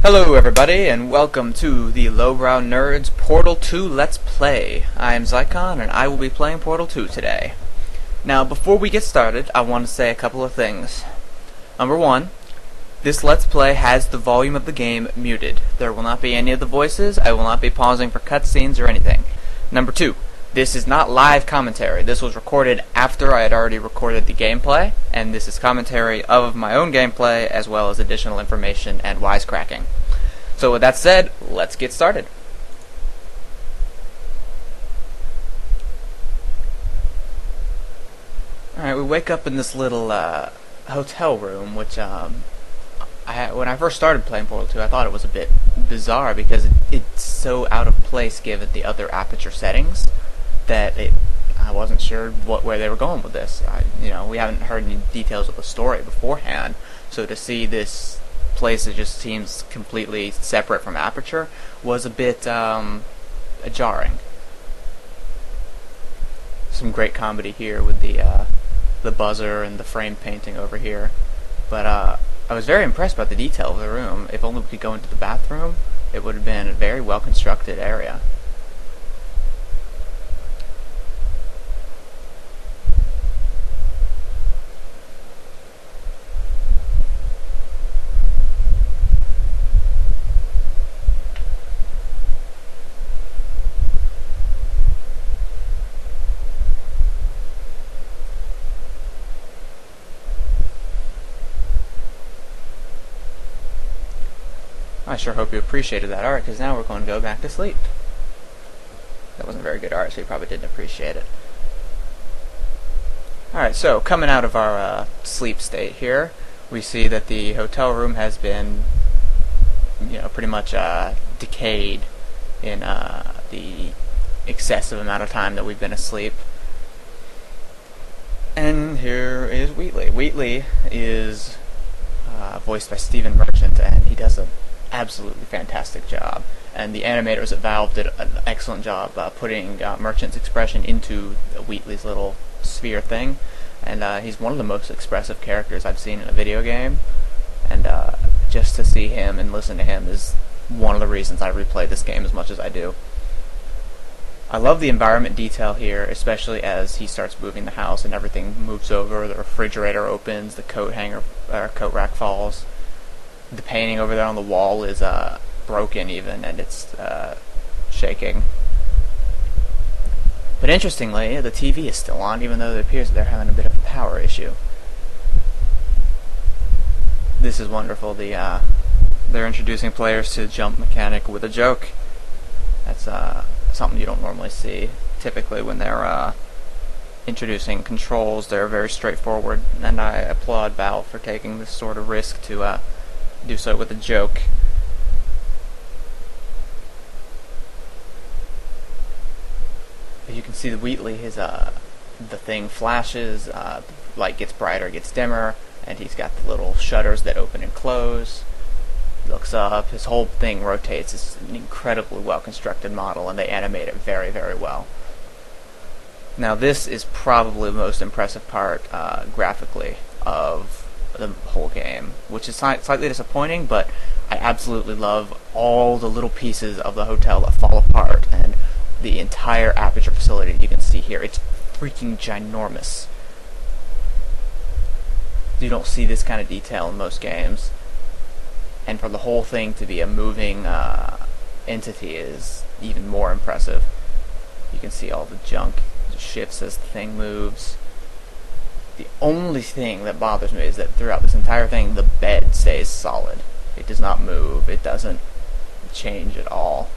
Hello everybody, and welcome to the Lowbrow Nerds Portal 2 Let's Play. I am Xicon, and I will be playing Portal 2 today. Now, before we get started, I want to say a couple of things. Number one, this Let's Play has the volume of the game muted. There will not be any of the voices, I will not be pausing for cutscenes or anything. Number two, this is not live commentary. This was recorded after I had already recorded the gameplay, and this is commentary of my own gameplay as well as additional information and wisecracking. So with that said, let's get started. Alright, we wake up in this little hotel room, which when I first started playing Portal 2, I thought it was a bit bizarre because it's so out of place given the other aperture settings that I wasn't sure where they were going with this. We haven't heard any details of the story beforehand, so to see this place that just seems completely separate from aperture was a bit jarring. Some great comedy here with the buzzer and the frame painting over here, but I was very impressed by the detail of the room. If only we could go into the bathroom, it would have been a very well constructed area. I sure hope you appreciated that art, because now we're going to go back to sleep. That wasn't very good art, so you probably didn't appreciate it. Alright, so coming out of our sleep state here, we see that the hotel room has been, pretty much decayed in the excessive amount of time that we've been asleep. And here is Wheatley. Wheatley is voiced by Stephen Merchant, and he does an absolutely fantastic job. And the animators at Valve did an excellent job putting Merchant's expression into Wheatley's little sphere thing. And he's one of the most expressive characters I've seen in a video game. And just to see him and listen to him is one of the reasons I replay this game as much as I do. I love the environment detail here, especially as he starts moving the house and everything moves over. The refrigerator opens, the coat coat rack falls. The painting over there on the wall is broken even, and it's shaking. But interestingly, the TV is still on, even though it appears that they're having a bit of a power issue. This is wonderful. They're introducing players to the jump mechanic with a joke. That's something you don't normally see. Typically when they're introducing controls, they're very straightforward, and I applaud Valve for taking this sort of risk to do so with a joke. As you can see, the Wheatley, the thing flashes, the light gets brighter, gets dimmer, and he's got the little shutters that open and close. He looks up, his whole thing rotates. It's an incredibly well constructed model, and they animate it very, very well. Now this is probably the most impressive part graphically of the whole game, which is slightly disappointing, but I absolutely love all the little pieces of the hotel that fall apart, and the entire aperture facility you can see here. It's freaking ginormous. You don't see this kind of detail in most games, and for the whole thing to be a moving entity is even more impressive. You can see all the junk shifts as the thing moves. The only thing that bothers me is that throughout this entire thing, the bed stays solid. It does not move. It doesn't change at all.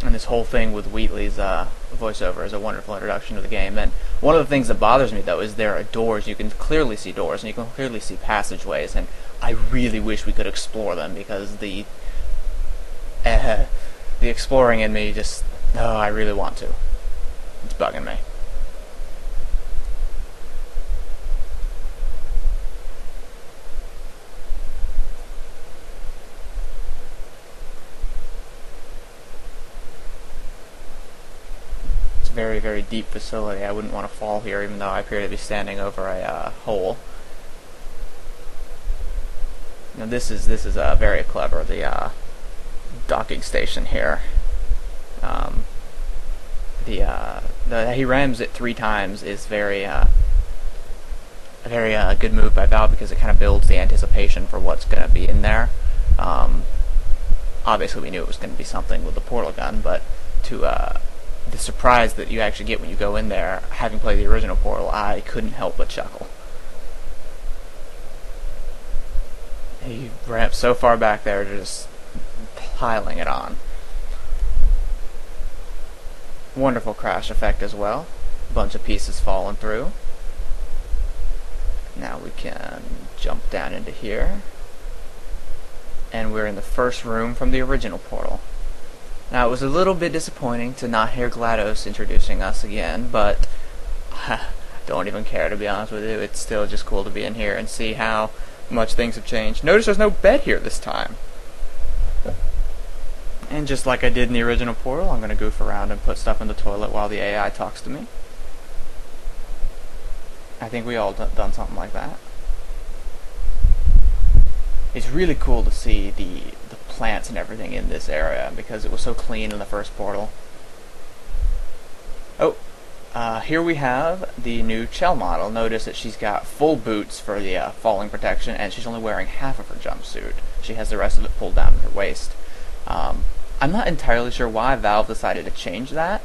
And this whole thing with Wheatley's voiceover is a wonderful introduction to the game. And one of the things that bothers me, though, is there are doors. You can clearly see doors, and you can clearly see passageways, and I really wish we could explore them, because the exploring in me just... Oh, I really want to. It's bugging me. very, very deep facility. I wouldn't want to fall here, even though I appear to be standing over a hole. Now this is very clever. The docking station here. Um, he rams it 3 times is a very good move by Valve, because it kind of builds the anticipation for what's going to be in there. Obviously, we knew it was going to be something with the portal gun, but the surprise that you actually get when you go in there, having played the original Portal, I couldn't help but chuckle. He ramps so far back there, just piling it on. Wonderful crash effect as well. Bunch of pieces falling through. Now we can jump down into here. And we're in the first room from the original Portal. Now, it was a little bit disappointing to not hear GLaDOS introducing us again, but don't even care, to be honest with you. It's still just cool to be in here and see how much things have changed. Notice there's no bed here this time. And just like I did in the original Portal, I'm going to goof around and put stuff in the toilet while the AI talks to me. I think we all done something like that. It's really cool to see the plants and everything in this area, because it was so clean in the first Portal. Oh, here we have the new Chell model. Notice that she's got full boots for the falling protection, and she's only wearing half of her jumpsuit. She has the rest of it pulled down to her waist. I'm not entirely sure why Valve decided to change that,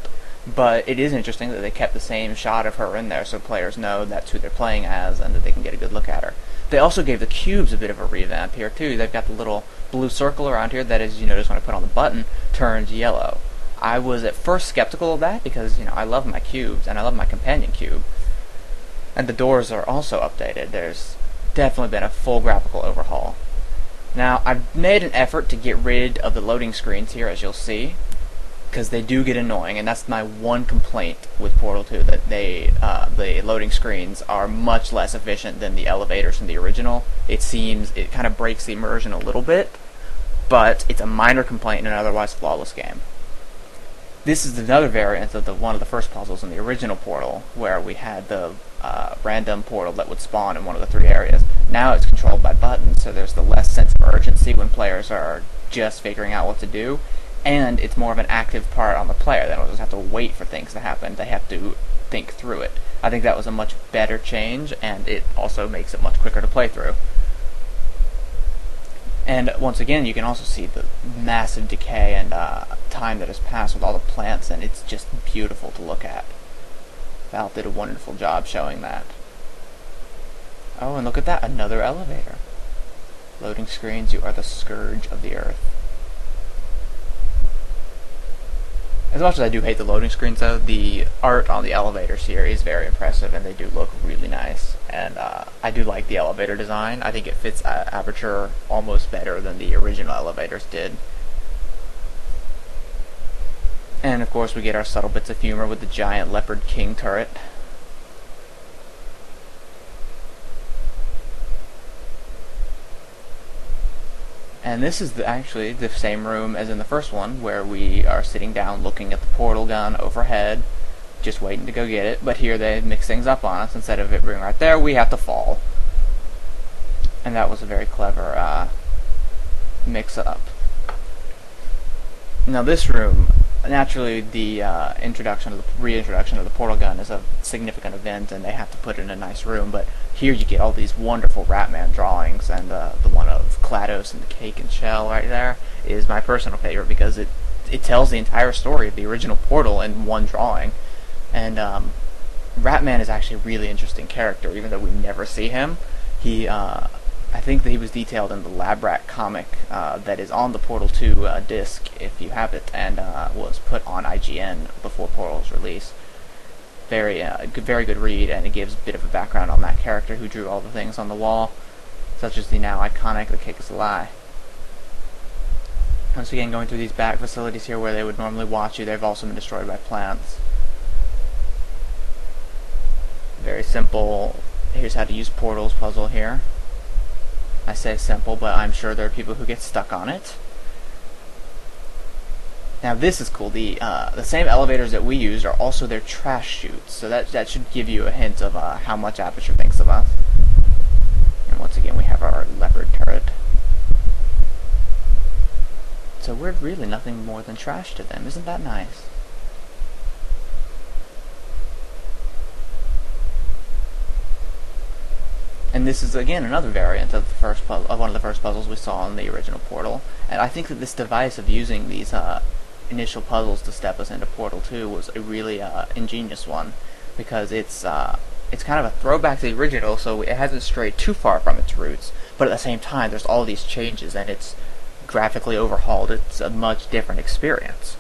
but it is interesting that they kept the same shot of her in there so players know that's who they're playing as and that they can get a good look at her. They also gave the cubes a bit of a revamp here too. They've got the little blue circle around here that, as you notice when I put on the button, turns yellow. I was at first skeptical of that because, I love my cubes and I love my companion cube. And the doors are also updated. There's definitely been a full graphical overhaul. Now, I've made an effort to get rid of the loading screens here, as you'll see, because they do get annoying, and that's my one complaint with Portal 2, that the loading screens are much less efficient than the elevators from the original. It seems it kind of breaks the immersion a little bit, but it's a minor complaint in an otherwise flawless game. This is another variant of one of the first puzzles in the original Portal, where we had the random portal that would spawn in one of the 3 areas. Now it's controlled by buttons, so there's the less sense of urgency when players are just figuring out what to do. And it's more of an active part on the player. They don't just have to wait for things to happen. They have to think through it. I think that was a much better change, and it also makes it much quicker to play through. And once again, you can also see the massive decay and time that has passed with all the plants, and it's just beautiful to look at. Valve did a wonderful job showing that. Oh, and look at that, another elevator. Loading screens, you are the scourge of the earth. As much as I do hate the loading screens, though, the art on the elevators here is very impressive, and they do look really nice. And I do like the elevator design. I think it fits Aperture almost better than the original elevators did. And of course we get our subtle bits of humor with the giant Leopard King turret. And this is actually the same room as in the first one, where we are sitting down looking at the portal gun overhead, just waiting to go get it. But here they mix things up on us. Instead of it being right there, we have to fall. And that was a very clever mix-up. Now this room, naturally the reintroduction of the portal gun is a significant event, and they have to put it in a nice room, but here you get all these wonderful Ratman drawings, and the one of GLaDOS and the cake and shell right there is my personal favorite, because it tells the entire story of the original Portal in one drawing. And Ratman is actually a really interesting character, even though we never see him. I think that he was detailed in the Lab Rat comic that is on the Portal 2 disc, if you have it, and was put on IGN before Portal's release. Very good read, and it gives a bit of a background on that character who drew all the things on the wall, such as the now iconic The Cake is a Lie. Once again, going through these back facilities here where they would normally watch you, they've also been destroyed by plants. Very simple, here's how to use portals puzzle here. I say simple, but I'm sure there are people who get stuck on it. Now this is cool. The same elevators that we used are also their trash chutes, so that should give you a hint of how much Aperture thinks of us. And once again, we have our leopard turret. we're really nothing more than trash to them. Isn't that nice? And this is again another variant of one of the first puzzles we saw in the original Portal. And I think that this device of using these initial puzzles to step us into Portal 2 was a really ingenious one, because it's kind of a throwback to the original, so it hasn't strayed too far from its roots. But at the same time, there's all these changes, and it's graphically overhauled. It's a much different experience.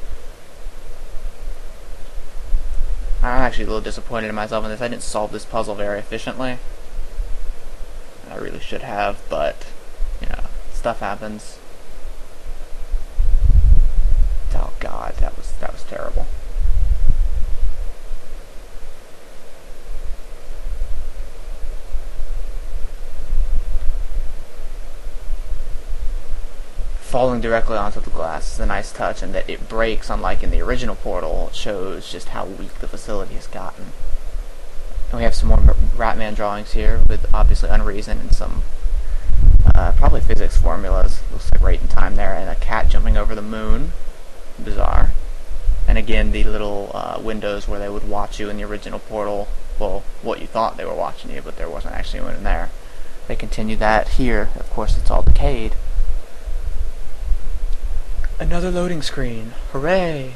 I'm actually a little disappointed in myself in this. I didn't solve this puzzle very efficiently. I really should have, but stuff happens. Oh God, that was terrible. Falling directly onto the glass is a nice touch, and that it breaks, unlike in the original Portal, shows just how weak the facility has gotten. And we have some more Ratman drawings here, with obviously unreason and some probably physics formulas. Looks like right in time there, and a cat jumping over the moon. Bizarre. And again, the little windows where they would watch you in the original Portal. Well, what you thought they were watching you, but there wasn't actually anyone in there. They continue that here. Of course, it's all decayed. Another loading screen. Hooray!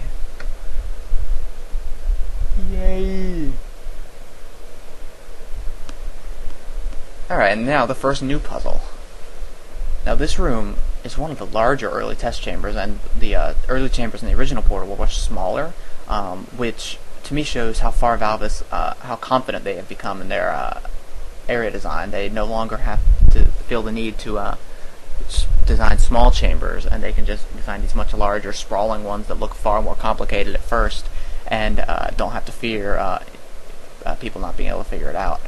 Yay! Alright, and now the first new puzzle. Now this room is one of the larger early test chambers, and the early chambers in the original Portal were much smaller, which to me shows how far Valve is, how confident they have become in their area design. They no longer have to feel the need to design small chambers, and they can just design these much larger, sprawling ones that look far more complicated at first, and don't have to fear people not being able to figure it out.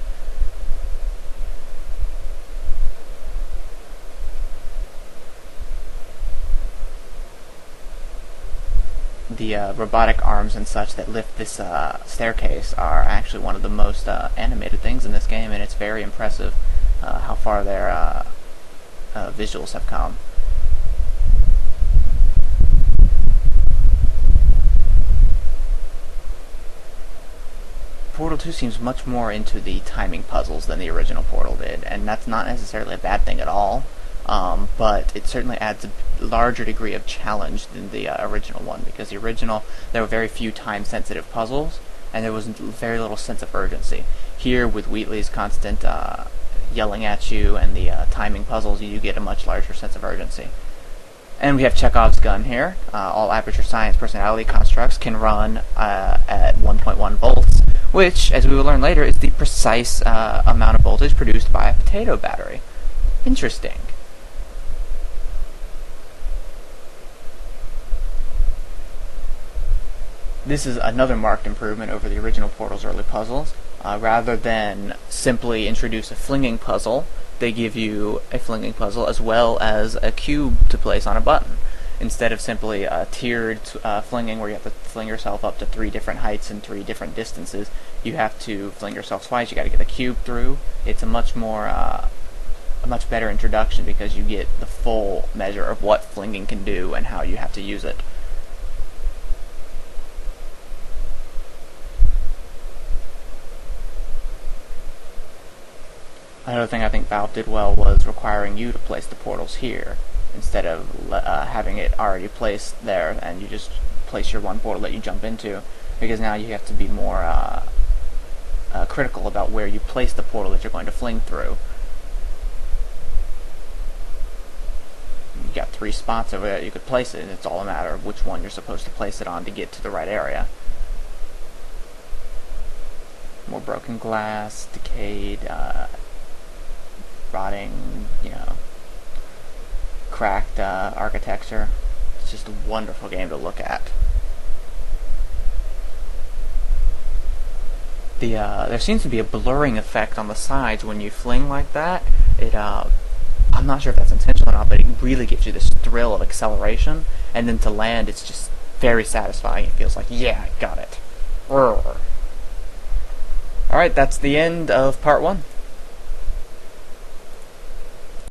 The robotic arms and such that lift this staircase are actually one of the most animated things in this game, and it's very impressive how far their visuals have come. Portal 2 seems much more into the timing puzzles than the original Portal did, and that's not necessarily a bad thing at all. But it certainly adds a larger degree of challenge than the original one, because the original, there were very few time-sensitive puzzles, and there was very little sense of urgency. Here, with Wheatley's constant yelling at you and the timing puzzles, you get a much larger sense of urgency. And we have Chekhov's gun here. All aperture science personality constructs can run at 1.1 volts, which, as we will learn later, is the precise amount of voltage produced by a potato battery. Interesting. This is another marked improvement over the original Portal's early puzzles. Rather than simply introduce a flinging puzzle, they give you a flinging puzzle as well as a cube to place on a button. Instead of simply tiered flinging, where you have to fling yourself up to 3 different heights and 3 different distances, you have to fling yourself twice. You got to get the cube through. It's a much better introduction, because you get the full measure of what flinging can do and how you have to use it. Another thing I think Valve did well was requiring you to place the portals here, instead of having it already placed there and you just place your one portal that you jump into, because now you have to be more critical about where you place the portal that you're going to fling through. You got 3 spots over there you could place it, and it's all a matter of which one you're supposed to place it on to get to the right area. More broken glass, decayed, rotting, cracked architecture. It's just a wonderful game to look at. There seems to be a blurring effect on the sides when you fling like that. I'm not sure if that's intentional or not, but it really gives you this thrill of acceleration, and then to land, it's just very satisfying. It feels like, yeah, I got it. Alright, that's the end of part 1.